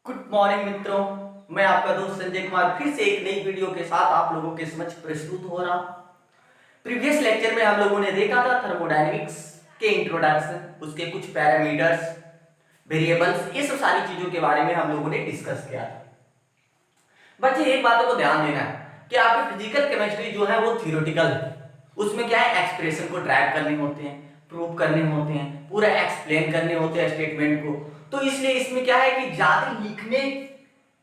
Good morning मित्रों, मैं आपका दोस्त संजय कुमार फिर से एक नई वीडियो के साथ आप लोगों के समक्ष प्रस्तुत हो रहा हूं। प्रीवियस लेक्चर में हम लोगों ने देखा था थर्मोडायनेमिक्स के इंट्रोडक्शन, उसके कुछ पैरामीटर्स, वेरिएबल्स, ये सब सारी चीजों के बारे में हम लोगों ने डिस्कस किया था। बच्चे एक बातों को ध्यान देना है कि आपकी फिजिकल केमिस्ट्री जो है वो थियोरेटिकल है। उसमें क्या है, एक्सप्रेशन को ट्रैक करने होते हैं, प्रूव करने होते हैं, पूरा एक्सप्लेन करने होते हैं स्टेटमेंट को। तो इसलिए इसमें क्या है कि ज्यादा लिखने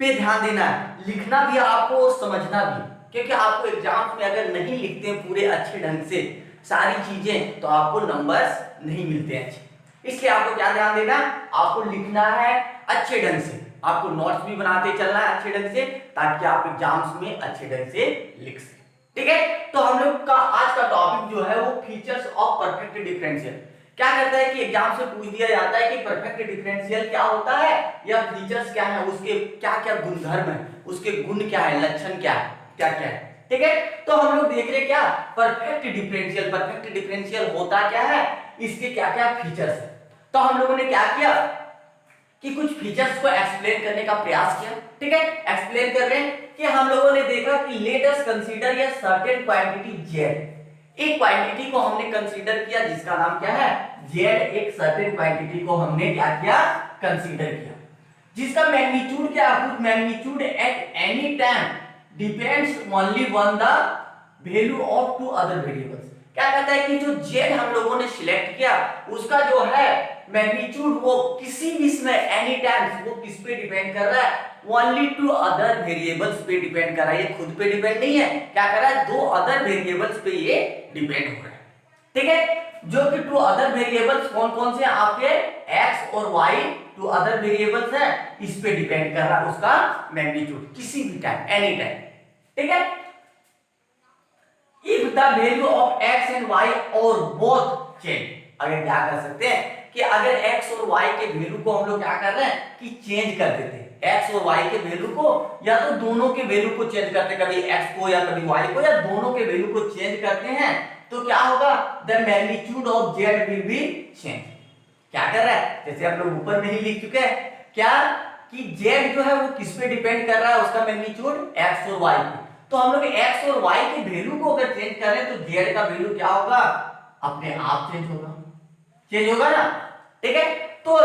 पे ध्यान देना है, लिखना भी आपको और समझना भी, क्योंकि आपको एग्जाम्स में अगर नहीं लिखते हैं पूरे अच्छे ढंग से सारी चीजें तो आपको नंबर्स नहीं मिलते हैं अच्छे। इसलिए आपको क्या ध्यान देना, आपको लिखना है अच्छे ढंग से, आपको नोट्स भी बनाते चलना है अच्छे ढंग से, ताकि आप एग्जाम्स में अच्छे ढंग से लिख सकें। ठीक है, तो हम लोग का आज का टॉपिक जो है वो फीचर्स ऑफ परफेक्ट डिफरेंशियल। क्या करता है कि एग्जाम से पूछ दिया जाता है कि परफेक्ट डिफरेंशियल क्या होता है या फीचर्स क्या है, उसके क्या क्या गुणधर्म है, उसके गुण क्या है, लक्षण क्या है, क्या क्या है। ठीक है, तो हम लोग देख रहे क्या, परफेक्ट डिफरेंशियल। परफेक्ट डिफरेंशियल होता क्या है, इसके क्या क्या फीचर्स है। तो हम लोगों ने क्या किया कि कुछ फीचर्स को एक्सप्लेन करने का प्रयास किया। ठीक है, एक्सप्लेन कर रहे हैं कि हम लोगों ने देखा कि late us consider a certain quantity Z. एक क्वांटिटी को हमने कंसीडर किया जिसका नाम क्या है, जेड। एक सर्टेन क्वांटिटी को हमने क्या किया, कंसीडर किया, जिसका मैग्नीट्यूड क्या है, magnitude at any time depends only on the value of two other variables. क्या कहता है कि जो जेड हम लोगों ने सिलेक्ट किया उसका जो है मैग्नीट्यूड वो किसी भी समय एनी टाइम वो किस पे डिपेंड कर रहा है, ओनली टू अदर वेरिएबल्स पे डिपेंड कर रहा है। ये खुद पे डिपेंड नहीं है, क्या कर रहा है, दो अदर वेरिएबल्स पे ये डिपेंड हो रहा है। ठीक है, जो कि टू अदर वेरिएबल्स कौन कौन से आपके x और y टू अदर वेरिएबल्स है, इस पे डिपेंड कर रहा है उसका मैग्नीट्यूड किसी भी टाइम, एनी टाइम। ठीक है, if the value of x and y और both change, अगर क्या कर सकते हैं कि अगर x और y के वैल्यू को हम लोग क्या कर रहे हैं कि चेंज कर देते हैं, x और y के वैल्यू को, या तो दोनों के वैल्यू को चेंज करते हैं, कभी x को या कभी y को, या दोनों के वैल्यू को चेंज करते हैं, तो क्या होगा, the magnitude of z will be change. क्या कर रहा है, जैसे हम लोग ऊपर में ही लिख चुके हैं क्या कि z जो है वो किस पे डिपेंड कर रहा है, उसका मैग्नीट्यूड x और y पे। तो हम लोग x और y के वैल्यू को अगर चेंज करें तो z का वैल्यू क्या होगा, अपने आप चेंज होगा ना। ठीक है, तो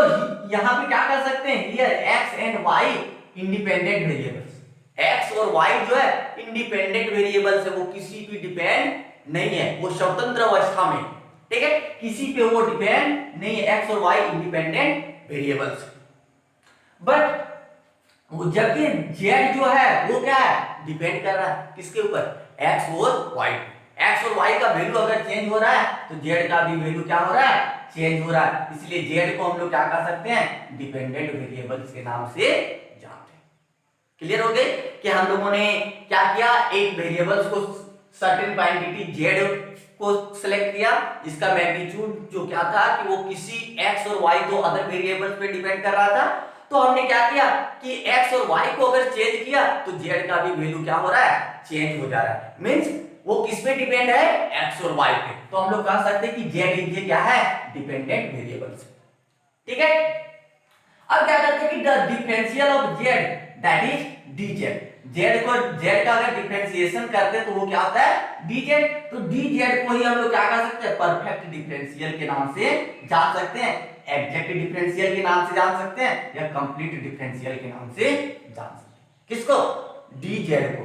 यहां पे क्या कर सकते हैं, here x and y independent variables. x और y जो है इंडिपेंडेंट वेरिएबल्स है, वो किसी पे डिपेंड नहीं है, वो स्वतंत्र अवस्था में। ठीक है, किसी पे वो डिपेंड नहीं है, x और y इंडिपेंडेंट वेरिएबल्स। बट जबकि z जो है वो क्या है, डिपेंड कर रहा है किसके ऊपर, x और y। x और y का वैल्यू अगर चेंज हो रहा है तो z का भी वैल्यू क्या हो रहा है, चेंज हो रहा है। इसलिए z को हम लोग क्या कर सकते हैं, डिपेंडेंट वेरिएबल्स के नाम से जानते हैं। क्लियर हो गए कि हम लोगों ने क्या किया, एक वेरिएबल्स को सर्टेन क्वांटिटी z को सिलेक्ट किया जिसका मैग्नीट्यूड जो क्या था कि वो किसी x और y दो अदर वेरिएबल्स पे डिपेंड कर रहा था। तो हमने क्या किया कि x और y को अगर चेंज किया तो z का भी वैल्यू क्या हो रहा है, चेंज हो जा रहा है। मींस वो किस पे डिपेंड है, x और y पे। तो हम लोग कह सकते हैं कि z इज क्या है, डिपेंडेंट वेरिएबल्स। ठीक है, अब क्या करते हैं कि the differential of z that is dz। z का अगर डिफरेंशिएशन करते हैं तो वो क्या होता है, dz। तो dz को ही हम लोग क्या कर सकते हैं, परफेक्ट डिफरेंशियल के नाम से जान सकते हैं, एग्जैक्ट डिफरेंशियल के नाम से जान सकते हैं, या कंप्लीट डिफरेंशियल के नाम से जान सकते हैं। किसको, dz को।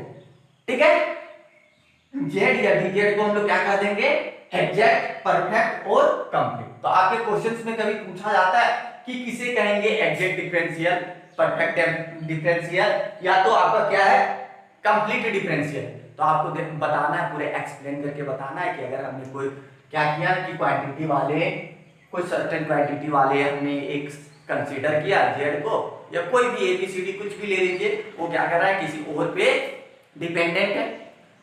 ठीक है, z या dz को हम लोग क्या कह देंगे, एग्जैक्ट, परफेक्ट और कंप्लीट। तो आपके क्वेश्चंस में कभी पूछा जाता है कि किसे कहेंगे एग्जैक्ट डिफरेंशियल, परफेक्ट डिफरेंशियल, या तो आपका क्या है, कंप्लीट डिफरेंशियल। तो आपको बताना है, पूरे एक्सप्लेन करके बताना है कि अगर हमने कोई क्या किया कि क्वांटिटी वाले, कोई सर्टेन क्वांटिटी वाले हमने एक कंसीडर किया z को, या कोई भी एबीसीडी कुछ भी ले लीजिए, वो क्या कर रहा है, किसी और पे डिपेंडेंट है।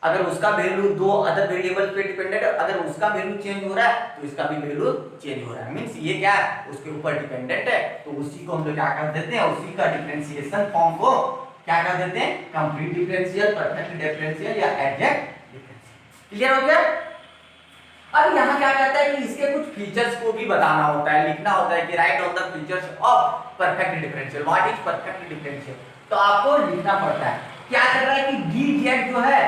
अगर उसका वैल्यू दो अदर वेरिएबल पे डिपेंडेंट है, अगर उसका वैल्यू चेंज हो रहा है तो इसका भी वैल्यू चेंज हो रहा है। मींस ये क्या है, उसके ऊपर डिपेंडेंट है, तो उसी को हम लोग क्या कर देते हैं, उसी का डिफरेंशिएशन फॉर्म को क्या कर देते हैं, कंप्लीट डिफरेंशियल, परफेक्ट डिफरेंशियल या एग्जैक्ट डिफरेंशियल। क्लियर हो गया। अब यहाँ क्या कहता है कि इसके कुछ फीचर्स को भी बताना होता है, लिखना होता है कि right on the features of perfect differential. What is perfect differential, तो आपको लिखना पड़ता है। क्या कर रहा है कि dz जो है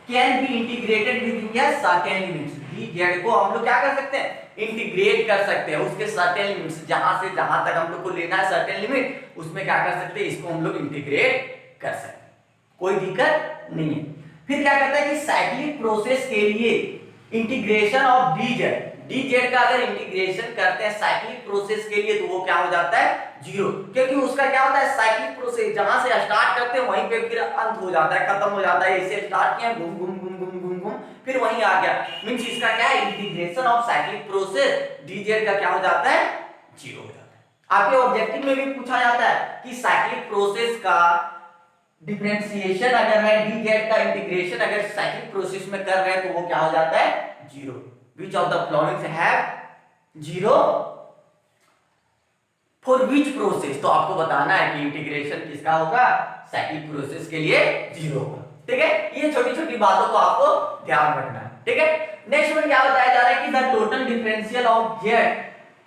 can be integrated with in certain limits. dz को हम लोग क्या कर सकते हैं, इंटीग्रेट कर सकते हैं उसके सर्टेन लिमिट्स, जहां से जहां तक हम लोग को लेना है सर्टेन लिमिट, उसमें क्या कर सकते हैं, इसको हम लोग इंटीग्रेट कर सकते हैं, कोई दिक्कत नहीं है। फिर क्या करता है कि साइक्लिक प्रोसेस के लिए इंटीग्रेशन ऑफ dz का अगर इंटीग्रेशन करते हैं साइक्लिक प्रोसेस के लिए, तो वो क्या हो जाता है, जीरो, क्योंकि उसका क्या होता है साइक्लिक प्रोसेस, जहां से स्टार्ट करते हैं वहीं पे फिर अंत हो जाता है, खत्म हो जाता है। इसे स्टार्ट किया, घूम घूम घूम घूम घूम घूम फिर वहीं आ गया, मींस इसका क्या है, integration of cyclic process dz का क्या हो जाता है, जीरो हो जाता है। आपके ऑब्जेक्टिव में भी पूछा जाता है कि साइक्लिक प्रोसेस का डिफरेंशिएशन अगर है, dz का इंटीग्रेशन अगर साइक्लिक प्रोसेस में कर रहे हैं तो वो क्या हो जाता है, zero. Which of the following have zero for which process, तो आपको बताना है कि इंटीग्रेशन किसका होगा, साइक्लिक प्रोसेस के लिए जीरो होगा। ठीक है, ये छोटी छोटी बातों को आपको ध्यान रखना है। ठीक है, नेक्स्ट में क्या बताया जा रहा है कि the total differential of z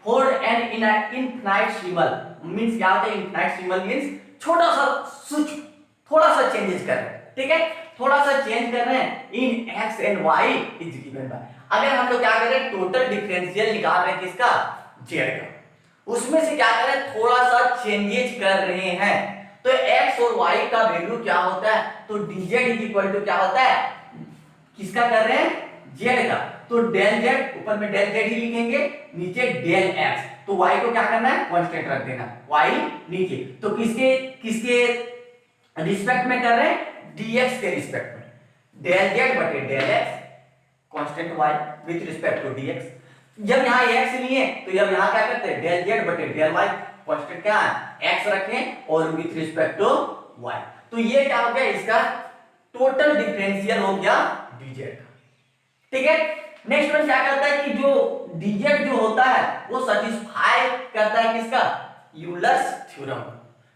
for an infinite symbol, means क्या होता है, इनफिनाइट सिंबल मींस छोटा सा स्विच, थोड़ा सा चेंजेस कर रहे हैं। ठीक है, थोड़ा सा चेंज कर रहे हैं इन x and y is given bye, अगर हम लोग क्या कर रहे हैं, टोटल डिफरेंशियल निकाल रहे हैं किसका, z का, उसमें से क्या कर रहे हैं, थोड़ा सा चेंजेस कर रहे हैं, तो x और y का वैल्यू क्या होता है, तो dz इज इक्वल टू क्या होता है, किसका कर रहे हैं, z का, तो डेल z, ऊपर में डेल z ही लिखेंगे, नीचे डेल x, तो y को क्या करना है, कांस्टेंट रख देना, y नीचे, तो किसके किसके रिस्पेक्ट में कर रहे हैं, dx के रिस्पेक्ट में, डेल z बटे del x constant y with respect to dx। जब यहाँ x लिए तो जब यहाँ क्या करते हैं, डेल z बटे डेल y, कांस्टेंट क्या है, x रखें और विद रिस्पेक्ट टू y, तो ये क्या हो गया, इसका टोटल डिफरेंशियल हो गया dz का। ठीक है, नेक्स्ट वन क्या करता है कि जो dz जो होता है वो सैटिस्फाई करता है किसका, यूलर्स थ्योरम,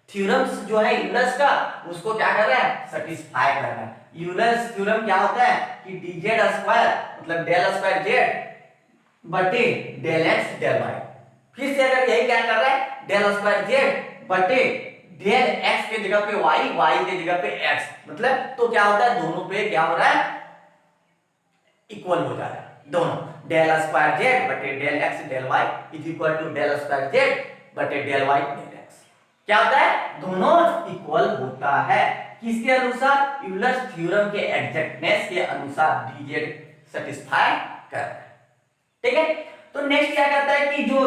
थ्योरम्स जो है यूलर्स का, उसको क्या कर रहा है, सैटिस्फाई कर रहा है। यूलर्स थ्योरम क्या होता है कि dz स्क्वायर मतलब डेल स्क्वायर z बटे डेल x डेल y, फिर से अगर यही क्या कर रहा है, डेल स्क्वायर z बटे डेल x के जगह पे y, y के जगह पे x, मतलब तो क्या होता है, दोनों पे क्या हो रहा है, इक्वल हो जा रहा है, दोनों डेल स्क्वायर z बटे del x del y is equal to del square z बटे डेल y डेल x, क्या होता है, दोनों इक्वल होता है, किसके अनुसार, यूलर्स थ्योरम के एग्जैक्टनेस के अनुसार dz सैटिस्फाई कर रहा है। ठीक है, तो नेक्स्ट क्या करता है कि जो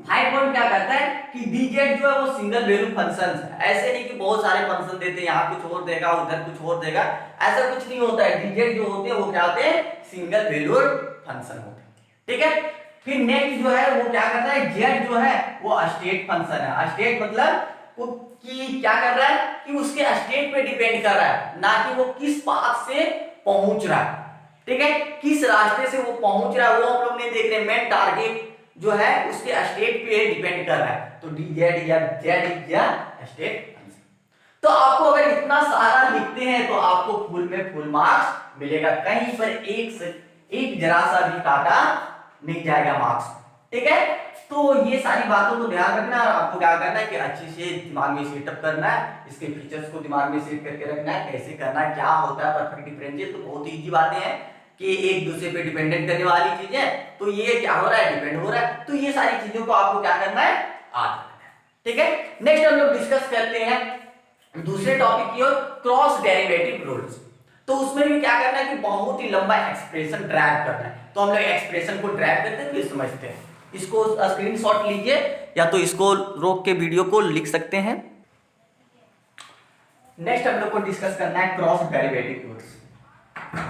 5 पॉइंट क्या करता है कि dz जो है वो सिंगल वैल्यू फंक्शन है, ऐसे नहीं कि बहुत सारे फंक्शन देते हैं, यहाँ कुछ और देगा उधर कुछ और देगा, ऐसा कुछ नहीं होता है, dz जो होते हैं वो क्या होते हैं, सिंगल वैल्यू फंक्शन होते हैं। ठीक है, फिर नेक्स्ट जो है वो क्या करता है, z जो है वो स्टेट फंक्शन है, स्टेट मतलब वो कि क्या कर रहा है कि उसके स्टेट पे डिपेंड कर रहा है, ना कि वो किस पाथ से पहुंच रहा है। ठीक है, किस रास्ते से वो पहुंच रहा है वो हम लोग नहीं देख रहे, मेन टारगेट जो है उसके स्टेट पे डिपेंड कर रहा है, तो dz या z या स्टेट फंक्शन। तो आपको अगर इतना सारा लिखते हैं तो आपको फुल में फुल मार्क्स मिलेगा, कहीं पर एक जरा सा भी काटा नहीं जाएगा मार्क्स। ठीक है, तो ये सारी बातों को ध्यान रखना और आपको क्या करना है कि अच्छे से दिमाग में सेटअप करना है, इसके फीचर्स को दिमाग में सेट करके रखना है, कैसे करना है, क्या होता है परफेक्ट डिफरेंशियल, तो बहुत इजी बातें हैं कि एक दूसरे पे डिपेंडेंट करने वाली चीजें, तो ये क्या हो रहा है, डिपेंड हो रहा है, तो ये सारी चीजों को आपको क्या करना है, याद रखना है। ठीक है, नेक्स्ट हम लोग डिस्कस करते हैं दूसरे टॉपिक की ओर, क्रॉस डेरिवेटिव रूल्स। तो उसमें भी क्या करना है कि बहुत ही लंबा एक्सप्रेशन ड्राइव करना है, तो हम लोग एक्सप्रेशन को ड्राइव करते हैं फिर समझते हैं। इसको स्क्रीनशॉट लीजिए या तो इसको रोक के वीडियो को लिख सकते हैं। नेक्स्ट हम लोग को डिस्कस करना है क्रॉस डेरिवेटिव रूल्स,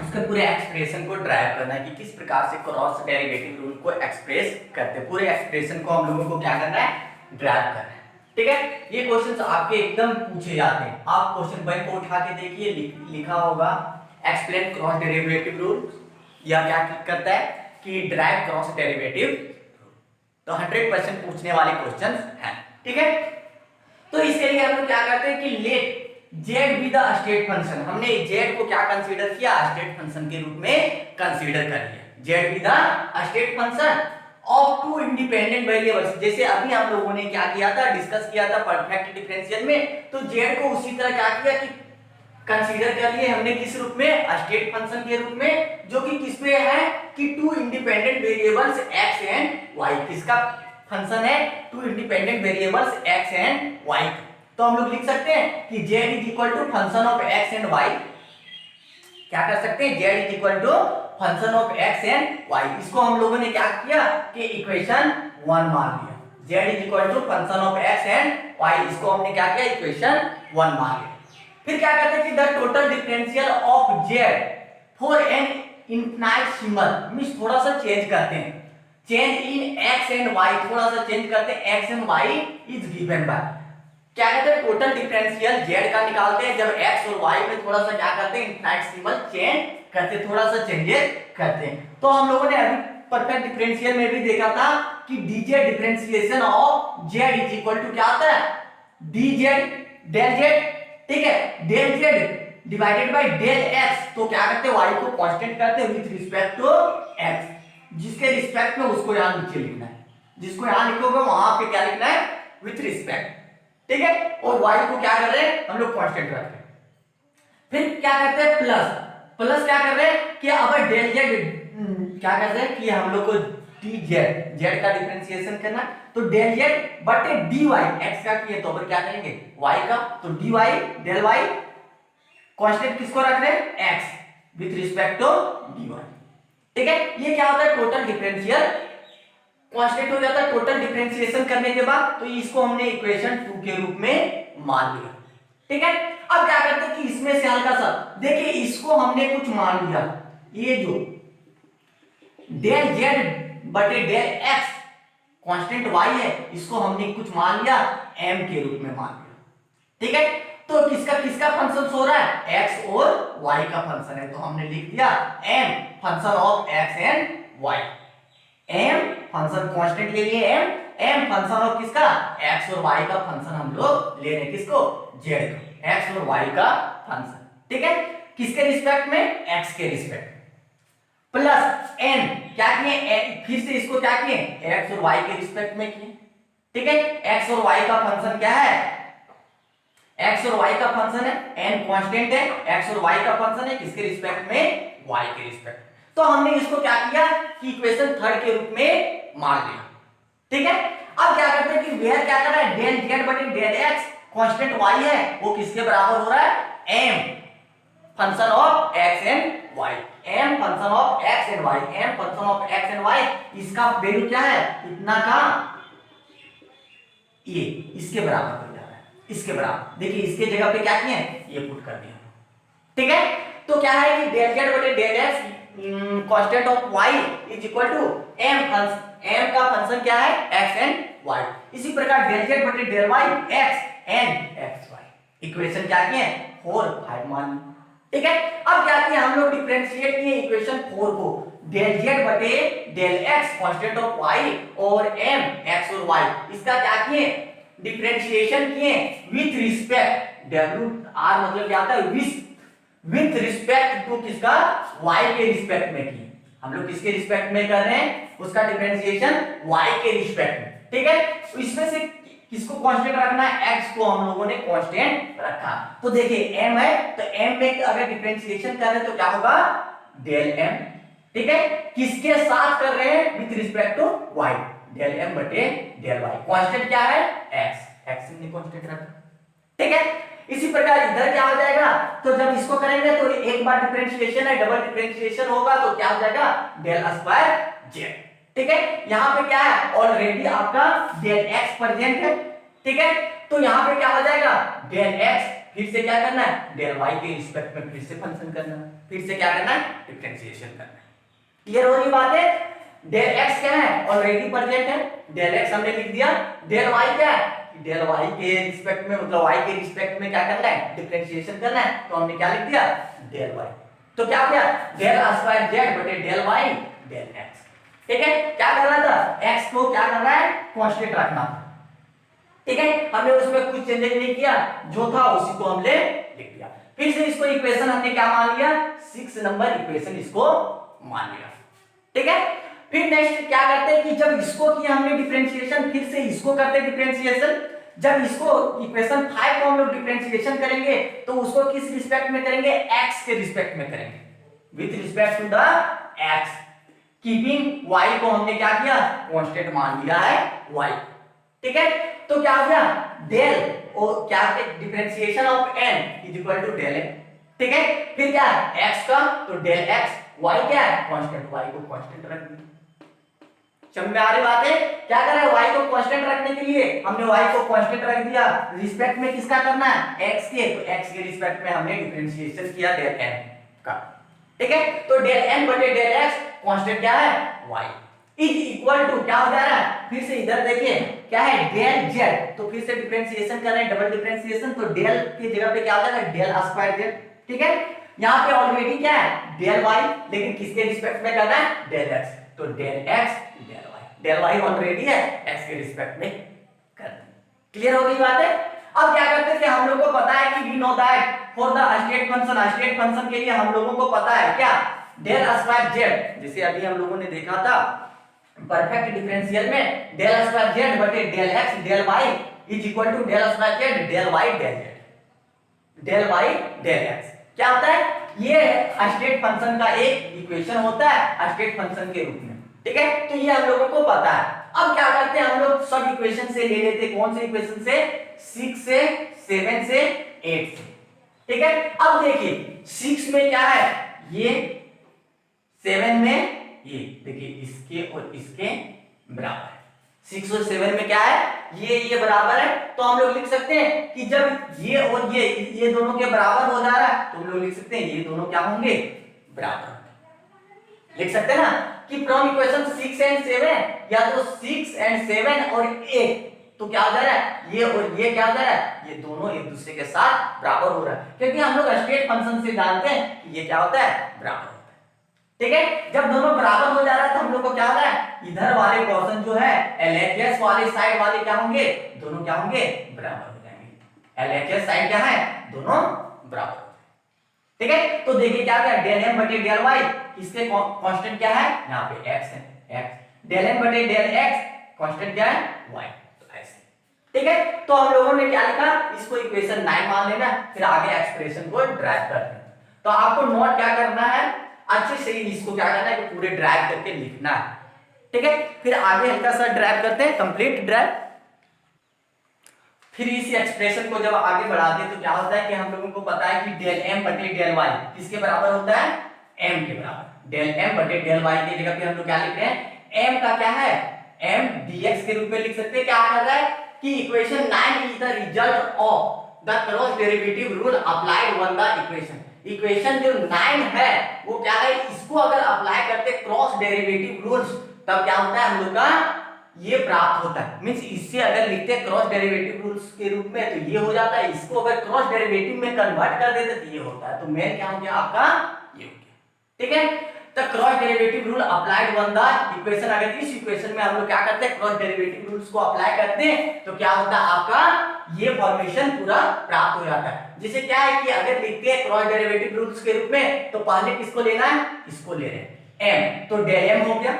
उसके पूरे एक्सप्रेशन को ड्राइव करना है कि किस प्रकार से क्रॉस डेरिवेटिव रूल को एक्सप्रेस करते हैं, पूरे एक्सप्रेशन को हम लोगों को क्या करना है, ड्राइव करना है। ठीक है, ये क्वेश्चंस आपके एकदम पूछे जाते हैं, आप क्वेश्चन बैंक को उठा के देखिए, लिखा होगा एक्सप्लेन क्रॉस डेरिवेटिव रूल, या क्या करता है कि ड्राइव क्रॉस डेरिवेटिव, तो 100% पूछने वाले क्वेश्चंस हैं। ठीक है, तो इसके लिए हम लोग क्या करते हैं कि let Z be the state function, हमने जेड को क्या कंसीडर किया, स्टेट फंक्शन के रूप में कंसीडर कर लिया। Z be the state function of two independent variables, जैसे अभी हम लोगों ने क्या किया था, डिस्कस किया था परफेक्ट डिफरेंशियल में, तो जेड को उसी तरह क्या किया कि कंसीडर कर लिए हमने किस रूप में, स्टेट फंक्शन के रूप में, जो कि किस पे है कि two independent variables x and y, किसका फंक्शन है, two independent variables x and y। तो हम लोग लिख सकते हैं कि z is equal to function of x and y, क्या कर सकते हैं, z is equal to function of x and y। इसको हम लोगों ने क्या किया कि इक्वेशन 1 मान लिया, z is equal to function of x and y, इसको हमने क्या किया, इक्वेशन 1 मान लिया। फिर क्या कहते हैं कि the total differential of z for an infinite symbol, means थोड़ा सा चेंज करते हैं, change in x and y, थोड़ा सा चेंज करते हैं, x and y is given by, क्या कहते हैं, टोटल डिफरेंशियल z का निकालते हैं जब x और y में थोड़ा सा क्या करते हैं, इनफिनाइट सिंबल चेंज करते हैं, थोड़ा सा चेंजेस करते हैं। तो हम लोगों ने अभी परफेक्ट डिफरेंशियल में भी देखा था कि dz differentiation of z is equal to क्या आता है, dz डेल z, ठीक है, del z divided by del x, तो क्या करते हैं, y को कांस्टेंट करते हैं विद रिस्पेक्ट टू x, जिसके रिस्पेक्ट में उसको यहां नीचे लिखना है, जिसको यहां लिखोगे वहां पे क्या लिखना है, विद रिस्पेक्ट, ठीक है, और y को क्या कर रहे हैं हम लोग कांस्टेंट रख रहे हैं। फिर क्या करते हैं, प्लस, प्लस क्या कर रहे हैं कि अब डेल z क्या कर रहे हैं कि हम लोग को dz, z का डिफरेंशिएशन करना, तो डेल z बटे dy, x का किए तो क्या करेंगे y का, तो dy डेल y, कांस्टेंट किसको रख रहे हैं, x with respect to dy, ठीक है। ये क्या होता है, टोटल डिफरेंशियल कांस्टेंट हो जाता है टोटल डिफरेंशिएशन करने के बाद, तो इसको हमने इक्वेशन 2 के रूप में मान लिया, ठीक है। अब क्या करते हैं कि इसमें से हल्का सा देखिए, इसको हमने कुछ मान लिया, ये जो डेल z बटे डेल x कांस्टेंट y है, इसको हमने कुछ मान लिया m के रूप में मान लिया, ठीक है। तो किसका किसका फंक्शन हो रहा है, x और y का फंक्शन है, तो हमने लिख दिया m function of x and y, m function constant ले लिए m फंक्शन ऑफ किसका, x और y का फंक्शन हम लोग ले रहे हैं, किसको, z का, x और y का फंक्शन, ठीक है, किसके रिस्पेक्ट में, x के रिस्पेक्ट, प्लस n क्या किए, फिर से इसको क्या किए, x और y के रिस्पेक्ट में किए, ठीक है। x और y का फंक्शन क्या है, x और y का फंक्शन है, n कांस्टेंट है, x और y का फंक्शन है किसके रिस्पेक्ट में, y के रिस्पेक्ट, तो हमने इसको क्या किया कि इक्वेशन 3 के रूप में मान लिया, ठीक है। अब क्या करते हैं कि वेयर क्या कर रहा है, डेल z बटे डेल x कांस्टेंट y है, वो किसके बराबर हो रहा है, m function of x and y, m function of x and y, m function of x and y, इसका वैल्यू क्या है, इतना का ये इसके बराबर हो जा रहा है, इसके बराबर, देखिए इसके जगह पे क्या किए, ये पुट कर दिया, ठीक है। तो क्या है कि डेल z बटे del x constant of y is equal to m का फंक्शन क्या है, x एंड y, इसी प्रकार डेल z बटे del y x and xy, equation क्या किए 4 5 मान, ठीक है। अब क्या किया हम लोग, डिफरेंशिएट किए इक्वेशन 4 को, डेल z बटे del x constant of y और m x और y, इसका क्या किए डिफरेंशिएशन किए विथ रिस्पेक्ट, w r मतलब क्या होता है, विथ रिस्पेक्ट टू किसका, y के रिस्पेक्ट में किए, हम लोग किसके रिस्पेक्ट में कर रहे हैं, उसका डिफरेंशिएशन y के रिस्पेक्ट में, ठीक है। तो इसमें से किसको कांस्टेंट रखना है, x को हम लोगों ने कांस्टेंट रखा, तो देखिए m है, तो m में अगर डिफरेंशिएशन कर रहे हैं तो क्या होगा, डेल m, ठीक है, किसके साथ कर रहे हैं, with respect to y, del m बटे डेल y, कांस्टेंट क्या है, x ने कांस्टेंट रखा, ठीक है। इसी प्रकार इधर क्या हो जाएगा, तो जब इसको करेंगे तो एक बार डिफरेंशिएशन है, डबल डिफरेंशिएशन होगा तो क्या हो जाएगा, डेल स्क्वायर z, ठीक है। यहाँ पे क्या है, ऑलरेडी आपका डेल x प्रेजेंट है, ठीक है, तो यहाँ पे क्या हो जाएगा, डेल x, फिर से क्या करना है, डेल y के रिस्पेक्ट में फिर से फंक्शन करना है, फिर से क्या करना है, डिफरेंशिएशन करना है, क्लियर हो रही बात है। डेल x क्या है, ऑलरेडी प्रेजेंट है, डेल x हमने लिख दिया, डेल y क्या है, डेल y के रिस्पेक्ट में, मतलब y के रिस्पेक्ट में क्या करना है, डिफरेंशिएशन करना है, तो हमने क्या लिख दिया, डेल y, तो क्या हो गया, डेल स्क्वायर z बटे डेल y डेल x, ठीक है। क्या करना था, x को क्या करना है, कांस्टेंट रखना था, ठीक है, हमने उसमें कुछ चेंजेस नहीं किया, जो था उसी को हमने लिख दिया। फिर से इसको इक्वेशन हमने क्या मान लिया, 6 नंबर इक्वेशन इसको मान लिया। ठीक है, फिर नेक्स्ट क्या करते हैं कि जब इसको किया हमने डिफरेंशिएशन, फिर से इसको करते हैं डिफरेंशिएशन। जब इसको इक्वेशन 5 को हम लोग डिफरेंशिएशन करेंगे तो उसको किस रिस्पेक्ट में करेंगे, x के रिस्पेक्ट में करेंगे, with respect to the x, keeping y को हमने क्या किया, कांस्टेंट मान लिया है y। ठीक है, तो क्या हो गया, डेल और क्या differentiation of n is equal to del n। ठीक है, फिर क्या है x का, तो डेल x, y क्या है कांस्टेंट, y को कांस्टेंट रख दिया। समझ में आ रही बात है, क्या कर रहा है, y को कांस्टेंट रखने के लिए हमने y को कांस्टेंट रख दिया, रिस्पेक्ट में किसका करना है, x के, तो x के रिस्पेक्ट में हमने डिफरेंशिएशन किया डेल n का। ठीक है, तो डेल n बटे डेल x कांस्टेंट क्या है, y इज इक्वल टू क्या हो जा रहा है, फिर से इधर देखिए क्या है, डेल z, तो फिर से डिफरेंशिएशन कर रहे हैं, डबल डिफरेंशिएशन, तो डेल की जगह पे क्या हो जाएगा, डेल स्क्वायर z। ठीक है, यहाँ पे ऑलरेडी क्या है डेल y, लेकिन किसके रिस्पेक्ट में करना है, डेल x, तो del x del y already है, x के रिस्पेक्ट में कर दें। क्लियर हो गई बात है। अब क्या करते हैं कि हम लोगों को पता है कि we know that for the state function के लिए हम लोगों को पता है क्या, डेल स्क्वायर z, जैसे अभी हम लोगों ने देखा था परफेक्ट डिफरेंशियल में, डेल स्क्वायर z बटे del x del y is equal to del square z del y del z, del y del x क्या होता है, ये स्टेट फंक्शन का एक इक्वेशन होता है स्टेट फंक्शन के रूप में। ठीक है, तो ये हम लोगों को पता है। अब क्या करते हैं हम लोग सब इक्वेशन से ले लेते हैं, कौन से इक्वेशन से, 6 से, 7 से, 8 से। ठीक है, अब देखिए 6 में क्या है, ये 7 में ये देखिए इसके और इसके बराबर है, 6 और 7 में क्या है, ये बराबर है, तो हम लोग लिख सकते हैं कि जब ये और ये दोनों के बराबर हो जा रहा है तो हम लोग लिख सकते हैं ये दोनों क्या होंगे, बराबर लिख सकते हैं ना, कि फ्रॉम इक्वेशन 6 एंड 7 या तो 6 एंड 7 और 8, तो क्या हो जा रहा है, ये और ये क्या हो जा रहा है, ये दोनों एक दूसरे के साथ बराबर हो रहा है, क्योंकि हम लोग स्टेट फंक्शन से जानते हैं कि ये क्या होता है, बराबर होता है। ठीक है, जब दोनों बराबर हो जा रहा है तो हम लोग को क्या हो रहा है, इधर वाले पोर्शन जो है LHS वाले साइड वाले क्या होंगे, दोनों क्या होंगे, बराबर हो जाएंगे। LHS साइड क्या है, दोनों बराबर। ठीक है, तो देखिए क्या क्या, डेल m बटे डेल y, इसके कांस्टेंट क्या है, यहाँ पे x है, x, डेल m बटे डेल x कांस्टेंट क्या है, y, तो ऐसे। ठीक है, तो हम लोगों ने क्या लिखा, इसको इक्वेशन 9 मान लेना, फिर आगे एक्सप्रेशन को ड्राइव करते हैं। तो आपको नोट क्या करना है, अच्छे से इसको क्या करना है कि पूरे ड्राइव करके लिखना है। ठीक है, फिर आगे हल्का सा ड्राइव करते हैं, कंप्लीट ड्राइव। फिर इस एक्सप्रेशन को जब आगे बढ़ाते हैं तो क्या होता है कि हम लोगों को पता है कि डेल m बटे डेल y किसके बराबर होता है, m के बराबर। डेल m बटे डेल y की जगह पे हम लोग क्या लिख रहे हैं, m का क्या है, m dx के रूप में लिख सकते हैं। क्या कर रहा है कि equation 9 is the result of the cross derivative rule applied on the equation. Equation जो 9 है वो क्या है, इसको अगर अप्लाई करते क्रॉस डेरिवेटिव रूल्स तब क्या होता है हम लोग का ये प्राप्त होता है। मींस इससे अगर लिखते हैं क्रॉस डेरिवेटिव रूल्स के रूप में तो ये हो जाता है, इसको अगर क्रॉस डेरिवेटिव में कन्वर्ट कर देते तो ये होता है, तो मेन क्या हो गया आपका, ये हो गया। ठीक है, तो cross derivative rule applied on the equation, अगर इस इक्वेशन में हम लोग क्या करते हैं क्रॉस डेरिवेटिव रूल्स को अप्लाई करते हैं तो क्या होता है आपका ये फॉर्मेशन पूरा प्राप्त हो जाता है। जैसे क्या है कि अगर लिखते हैं क्रॉस डेरिवेटिव रूल्स के रूप में तो पहले किसको लेना है, इसको ले रहे हैं m, तो डेल m हो गया।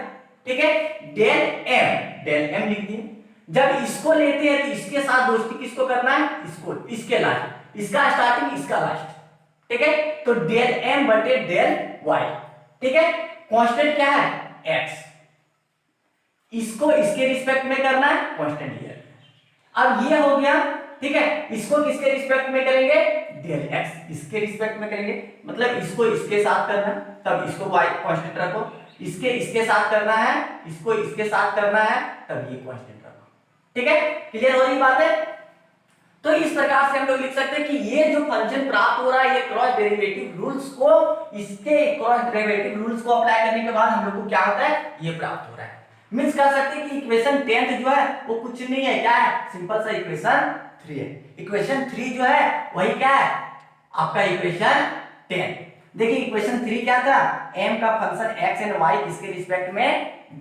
ठीक है, डेल m लिख दिए। जब इसको लेते हैं तो इसके साथ दोस्ती किसको करना है, इसको, इसके लास्ट, इसका स्टार्टिंग इसका लास्ट। ठीक है, तो डेल m बटे डेल y। ठीक है, कांस्टेंट क्या है x, इसको इसके रिस्पेक्ट में करना है, कांस्टेंट ये। अब ये हो गया। ठीक है, इसको किसके रिस्पेक्ट में करेंगे, डेल x इसके रिस्पेक्ट में करेंगे, मतलब इसको इसके साथ करना है तब इसको y कांस्टेंट रखो, इसके साथ करना है, इसको इसके साथ करना है तब ये कांस्टेंट रखो। ठीक है, क्लियर हो रही बात है। तो इस प्रकार से हम लोग लिख सकते हैं कि ये जो फंक्शन प्राप्त हो रहा है ये क्रॉस डेरिवेटिव रूल्स को, इसके क्रॉस डेरिवेटिव रूल्स को अप्लाई करने के बाद हम लोग को क्या होता है, ये प्राप्त हो रहा है। मींस कह सकते हैं कि इक्वेशन 10th जो है वो कुछ नहीं है, क्या है, सिंपल सा इक्वेशन 3 है। इक्वेशन 3 जो है वही क्या है आपका इक्वेशन 10। देखिए इक्वेशन 3 क्या था, m का फंक्शन x एंड y किसके रिस्पेक्ट में,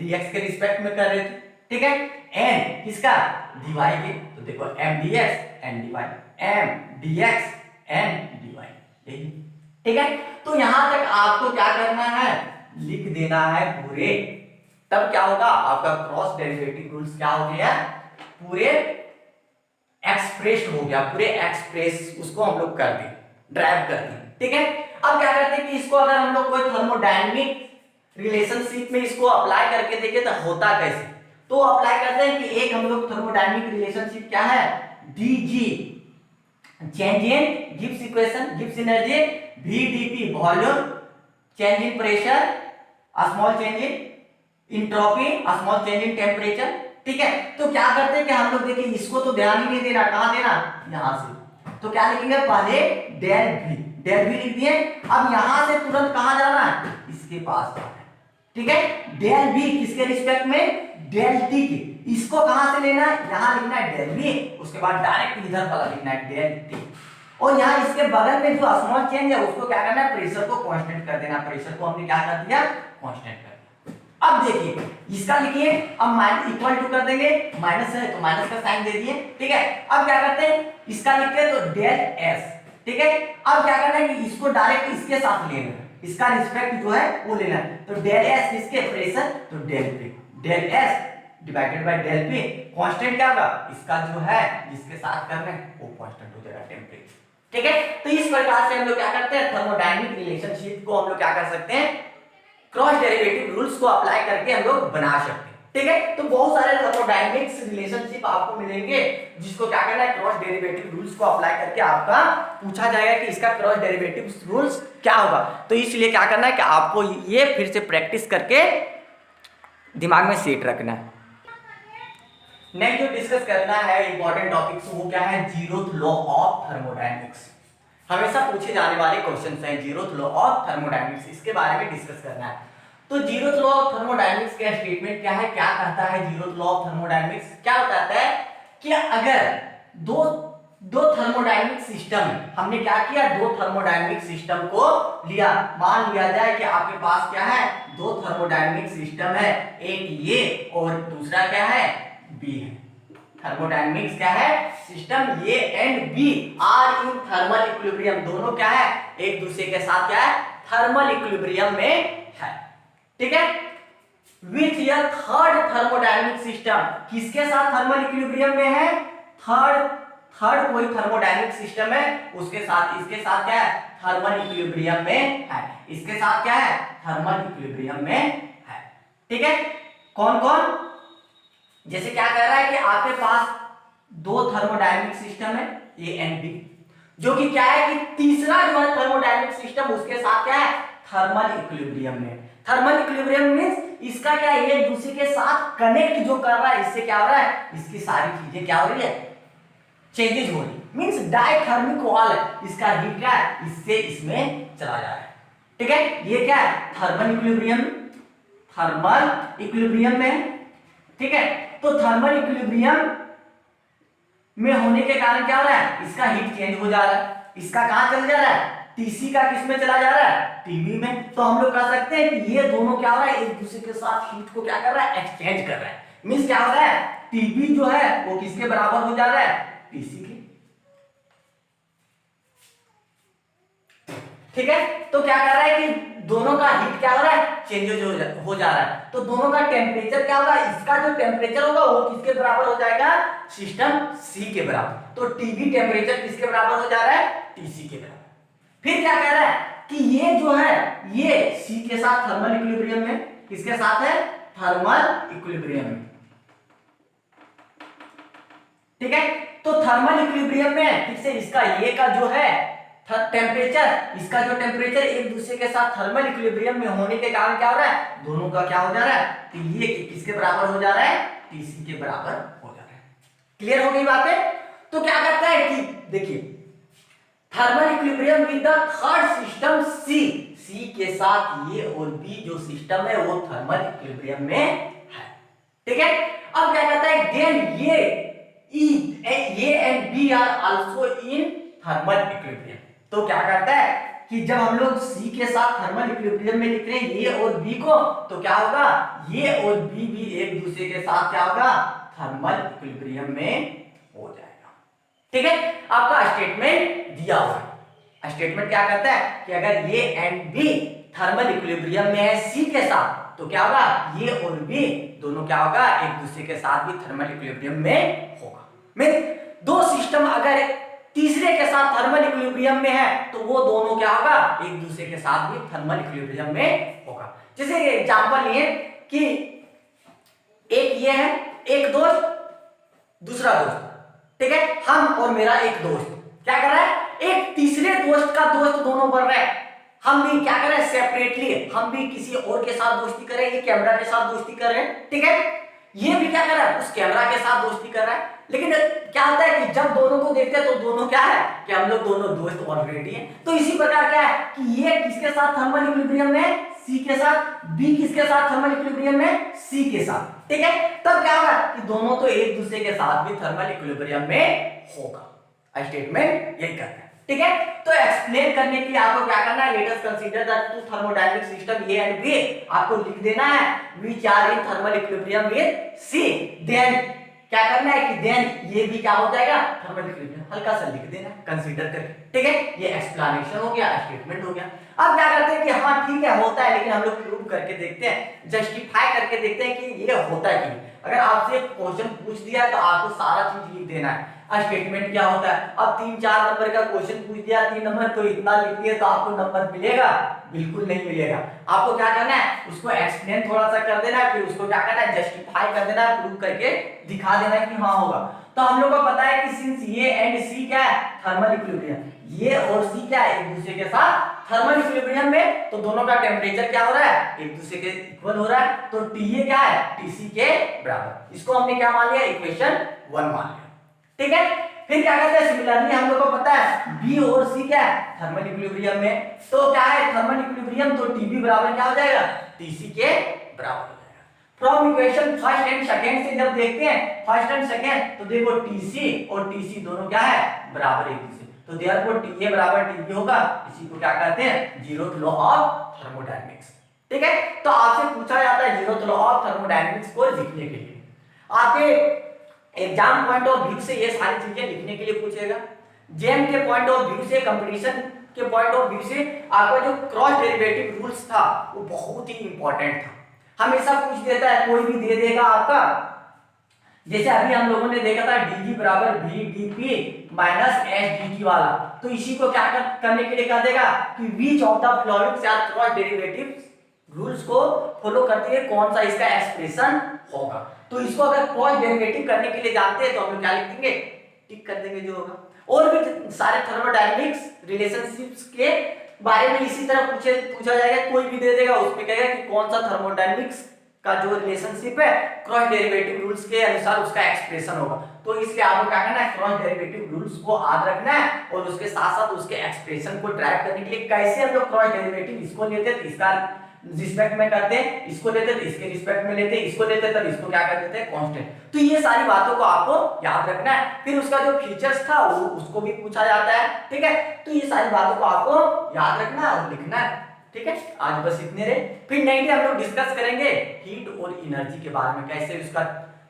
dx के रिस्पेक्ट में कर रहे थे। ठीक है, n किसका, dy के, तो देखो M D X N D Y, M D X N D Y, ठीक है। तो यहां तक आपको क्या करना है, लिख देना है पूरे, तब क्या होगा आपका क्रॉस डेरिवेटिव रूल्स क्या हो गया, पूरे एक्सप्रेस हो गया, पूरे एक्सप्रेस उसको हम लोग कर दें, ड्राइव कर दें, ठीक है। अब क्या करते हैं कि इसको अगर हम लोग कोई थर्मोडायनेमिक रिलेशनशिप में इसको अप्लाई करके देखें तो होता कैसे, तो अप्लाई करते हैं कि एक हम लोग थर्मोडायनेमिक रिलेशनशिप क्या है, dg change in Gibbs equation, Gibbs energy, vdp volume, change in pressure, small change in entropy, small change in temperature, ठीक है। तो क्या करते हैं कि हम लोग देखिए इसको तो ध्यान ही नहीं देना, कहां देना, यहां से, तो क्या लिखेंगे पहले डेल भी लिख दिए। अब यहां से तुरंत कहां जाना है, इसके पास जाना है, ठीक है। डेल बी किसके रिस्पेक्ट में, डेल टी के, इसको कहां से लेना है, यहां लिखना है डेल बी, उसके बाद डायरेक्ट इधर वाला लिखना है डेल टी, और यहां इसके बगल में जो स्मॉल चेंज है उसको क्या करना है, प्रेशर को कांस्टेंट कर देना, प्रेशर को हमने क्या कर दिया, कांस्टेंट कर दिया। अब देखिए इसका लिखिए, अब माइनस इक्वल टू कर देंगे, माइनस है तो माइनस का साइन दे दिए, ठीक है। अब क्या करते हैं, इसका लिखते हैं तो डेल एस, ठीक है। अब क्या करना है कि इसको डायरेक्ट इसके साथ लेना है, इसका रिस्पेक्ट जो है वो लेना है, तो डेल एस किसके, प्रेशर, तो del P, del S divided by del P, constant क्या होगा, इसका जो है जिसके साथ करना है वो कांस्टेंट हो जाएगा, टेम्परेचर, ठीक है। तो इस प्रकार से हम लोग क्या करते हैं, थर्मोडायनेमिक रिलेशनशिप को हम लोग क्या कर सकते हैं, क्रॉस डेरिवेटिव रूल्स को अप्लाई करके हम लोग बना सकते हैं, ठीक है। तो बहुत सारे थर्मोडायनेमिक्स रिलेशनशिप आपको मिलेंगे जिसको क्या करना है, क्रॉस डेरिवेटिव रूल्स को अप्लाई करके आपका पूछा जाएगा कि इसका क्रॉस डेरिवेटिव रूल्स क्या होगा। तो इसलिए क्या करना है कि आपको ये फिर से प्रैक्टिस करके दिमाग में सेट रखना है। नेक्स्ट जो डिस्कस करना है इंपॉर्टेंट टॉपिक्स वो क्या है, जीरोथ लॉ ऑफ थर्मोडायनेमिक्स, हमेशा पूछे जाने वाले क्वेश्चंस हैं, जीरोथ लॉ ऑफ थर्मोडायनेमिक्स, इसके बारे में डिस्कस करना है। तो जीरोथ लॉ ऑफ थर्मोडायनेमिक्स का स्टेटमेंट क्या है, क्या कहता है जीरोथ लॉ ऑफ थर्मोडायनेमिक्स, क्या बताता है कि अगर दो थर्मोडायनेमिक सिस्टम, हमने क्या किया, दो थर्मोडायनेमिक सिस्टम को लिया, मान लिया जाए कि आपके पास क्या है, दो थर्मोडायनेमिक सिस्टम है, एक ये और दूसरा क्या है, बी है। थर्मोडायनेमिक्स क्या है, system A and B are in thermal equilibrium, दोनों क्या है, एक दूसरे के साथ क्या है, थर्मल इक्विलिब्रियम में है, ठीक है। विथ या थर्ड थर्मोडायनेमिक सिस्टम, किसके साथ थर्मल इक्विलिब्रियम में है, थर्ड कोई थर्मोडायनेमिक सिस्टम है उसके साथ, इसके साथ क्या है, थर्मल इक्विलिब्रियम में है, इसके साथ क्या है, थर्मल इक्विलिब्रियम में है, ठीक है। कौन कौन, जैसे क्या कह रहा है कि आपके पास दो थर्मोडायनेमिक सिस्टम है ए एंड बी, जो कि क्या है कि तीसरा जो है थर्मोडायनेमिक सिस्टम उसके साथ क्या है, थर्मल इक्विलिब्रियम में। थर्मल इक्विलिब्रियम मींस इसका क्या है, एक दूसरे के साथ कनेक्ट जो कर रहा है, इससे क्या हो रहा है, इसकी सारी चीजें क्या हो रही है, चेंजेस हो रही है, मींस डायथर्मिक वॉल है, इसका हीट क्या है, इससे इसमें चला जा रहा है, ठीक है। ये क्या है, थर्मल इक्विलिब्रियम में, ठीक है। तो थर्मल इक्विलिब्रियम में होने के कारण क्या हो रहा है, इसका हीट चेंज हो जा रहा है, इसका कहां चल जा रहा है, टीसी का किस में चला जा रहा है, टीबी में। तो हम लोग कह सकते हैं कि ये दोनों क्या हो रहा है, एक दूसरे के साथ हीट को क्या कर रहा है, एक्सचेंज कर रहा है, मींस क्या हो रहा है, टीबी जो है वो किसके बराबर हो जा रहा है, टीसी के, ठीक है। तो क्या कर रहा है कि दोनों का हीट क्या हो रहा है, चेंज हो जा रहा है, तो दोनों का टेम्परेचर क्या होगा, इसका जो टेम्परेचर होगा वो किसके बराबर हो जाएगा, सिस्टम सी के बराबर, तो टीबी टेम्परेचर किसके बराबर हो जा रहा है, टीसी के बराबर। फिर क्या कह रहा है कि ये जो है ये सी के साथ थर्मल इक्विलिब्रियम में, किसके साथ है, थर्मल इक्विलिब्रियम में, ठीक है। तो थर्मल इक्विलिब्रियम में फिर से इसका ये का जो है टेम्परेचर, इसका जो टेम्परेचर एक दूसरे के साथ थर्मल इक्विलिब्रियम में होने के कारण क्या हो रहा है, दोनों का क्या हो जा रहा है, तो ये किसके बराबर हो जा रहा है, टीसी के बराबर हो जा रहा है। क्लियर हो गई बातें। तो क्या करता है कि देखिए thermal equilibrium with the third system C, C के साथ ये और बी जो सिस्टम है वो थर्मल इक्विलिब्रियम में है, ठीक है। अब क्या कहता है, देन ये and B are also in thermal equilibrium. तो क्या करता है कि जब हम लोग सी के साथ थर्मल इक्विलिब्रियम में लिख रहे हैं ये और बी को, तो क्या होगा, ये और बी भी एक दूसरे के साथ क्या होगा, थर्मल इक्विलिब्रियम में हो जाए, ठीक है, आपका स्टेटमेंट दिया हुआ है। स्टेटमेंट क्या कहता है कि अगर A and B thermal equilibrium में है सी के साथ तो क्या होगा, ए और बी दोनों क्या होगा, एक दूसरे के साथ भी थर्मल इक्विलिब्रियम में होगा। मीन दो सिस्टम अगर तीसरे के साथ थर्मल इक्विलिब्रियम में है तो वो दोनों क्या होगा, एक दूसरे के साथ भी थर्मल इक्विलिब्रियम में होगा। जैसे एग्जांपल लिए कि एक ये है, एक दोस्त दूसरा दोस्त, ठीक है, हम और मेरा एक दोस्त क्या कर रहा है, एक तीसरे दोस्त का दोस्त दोनों बढ़ रहे हैं, हम भी क्या कर रहे हैं सेपरेटली, हम भी किसी और के साथ दोस्ती कर रहे हैं, ये कैमरा के साथ दोस्ती कर रहे हैं, ठीक है, ये भी क्या कर रहा है उस कैमरा के साथ दोस्ती कर रहा है। लेकिन क्या होता है कि जब दोनों को देखते हैं तो दोनों क्या है कि हम लोग दोनों दोस्त ऑलरेडी हैं। तो इसी प्रकार क्या है कि ये किसके साथ थर्मल इक्विलिब्रियम में, सी के साथ, बी किसके साथ थर्मल इक्विलिब्रियम में, सी के साथ, ठीक है। तब क्या होगा कि दोनों तो एक दूसरे के साथ भी थर्मल इक्विलिब्रियम में होगा। स्टेटमेंट यही कहता है, ठीक है। तो एक्सप्लेन करने के लिए आपको क्या करना है, let us consider the two thermodynamic system A and B, आपको लिख देना है which are in thermal equilibrium with C, then क्या करना है कि देन ये भी क्या हो जाएगा थर्मल इक्विलिब्रियम, हल्का सा लिख देना कंसीडर करके, ठीक है। ये एक्सप्लेनेशन हो गया, स्टेटमेंट हो गया। अब क्या करते हैं कि हाँ ठीक है होता है, लेकिन हम लोग प्रूव करके देखते हैं, जस्टिफाई करके देखते हैं कि ये होता है कि अगर आपसे क्वेश्चन पूछ दिया है तो आपको सारा चीज लिख देना है। स्टेटमेंट क्या होता है, अब 3-4 नंबर का क्वेश्चन पूछ दिया 3 नंबर तो इतना लिख दिया तो आपको नंबर मिलेगा, बिल्कुल नहीं मिलेगा। आपको क्या करना है उसको एक्सप्लेन थोड़ा सा कर देना है, फिर उसको क्या करना है जस्टिफाई कर देना है, प्रूव करके दिखा देना है कि हाँ होगा। तो हम लोग को पता है कि सिंस ये एंड सी क्या है थर्मल इक्विलिब्रियम, ये और सी क्या है एक दूसरे के साथ थर्मल इक्विलिब्रियम में, तो दोनों का टेम्परेचर क्या हो रहा है एक दूसरे के इक्वल हो रहा है, तो टीए क्या है टीसी के बराबर। इसको हमने क्या मान लिया इक्वेशन 1 मान लिया, ठीक है। फिर क्या कहते हैं सिमिलरली हम लोग को पता है बी और सी क्या है थर्मल इक्विलिब्रियम में, तो क्या है थर्मल इक्विलिब्रियम, तो टीबी बराबर क्या हो जाएगा टीसी के बराबर हो जाएगा। From equation first and second से जब देखते हैं फर्स्ट एंड सेकंड तो देखो टीसी और टीसी दोनों क्या है बराबर एक दूसरे, तो देयरफॉर टीए बराबर टीबी होगा, इसी को क्या कहते हैं जीरोथ लॉ ऑफ थर्मोडायनेमिक्स, ठीक है। तो आपसे पूछा जाता है जीरोथ लॉ ऑफ थर्मोडायनेमिक्स को लिखने के लिए, आपके एग्जाम पॉइंट ऑफ व्यू से ये सारी चीजें लिखने के लिए पूछेगा, जेम के पॉइंट ऑफ व्यू से, कंपटीशन के पॉइंट ऑफ व्यू से आपका जो क्रॉस डेरिवेटिव रूल्स था वो बहुत ही इंपॉर्टेंट था, हमेशा पूछ देता है, कोई भी दे देगा आपका, जैसे अभी हम लोगों ने देखा था dg बराबर v dp minus S dt वाला, तो इसी को क्या करने के लिए कह देगा कि which of the following से क्रॉस डेरिवेटिव रूल्स को फॉलो करते हुए कौन सा इसका एक्सप्रेशन होगा। तो इसको अगर क्रॉस डेरिवेटिव करने के लिए जानते हैं तो हम लोग क्या लिख देंगे टिक कर देंगे जो होगा। और भी सारे थर्मोडायनामिक्स रिलेशनशिप्स के बारे में इसी तरह पूछा जाएगा, कोई भी दे देगा उसमें कहेगा कि कौन सा थर्मोडायनामिक्स का जो रिलेशनशिप है क्रॉस डेरिवेटिव रूल्स के अनुसार उसका एक्सप्रेशन होगा। तो इसलिए आपको क्या करना है क्रॉस डेरिवेटिव रूल्स को याद रखना है और उसके साथ साथ उसके एक्सप्रेशन को ड्राइव करने के लिए कैसे हम लोग क्रॉस डेरिवेटिव इसको लेते हैं इसका रिस्पेक्ट में करते हैं, इसको लेते हैं इसके रिस्पेक्ट में लेते हैं, इसको लेते हैं तब इसको क्या कर देते हैं कांस्टेंट। तो ये सारी बातों को आपको याद रखना है। फिर उसका जो फीचर्स था वो उसको भी पूछा जाता है, ठीक है। तो ये सारी बातों को आपको याद रखना है और लिखना है, ठीक है। आज बस इतने रहे, फिर नेक्स्ट डे हम लोग डिस्कस करेंगे हीट और एनर्जी के बारे में, कैसे उसका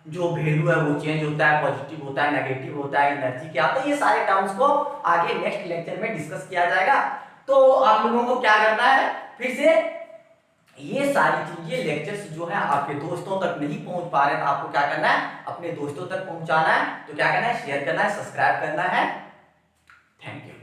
जो वैल्यू है वो चेंज होता है, पॉजिटिव होता है, नेगेटिव होता है, एनर्जी क्या होता है, ये सारे टर्म्स को आगे नेक्स्ट लेक्चर में डिस्कस किया जाएगा। तो आप लोगों को क्या करना है फिर से ये सारी चीजें लेक्चर्स जो है आपके दोस्तों तक नहीं पहुंच पा रहे हैं तो आपको क्या करना है अपने दोस्तों तक पहुंचाना है। तो क्या करना है शेयर करना है, सब्सक्राइब करना है। Thank you.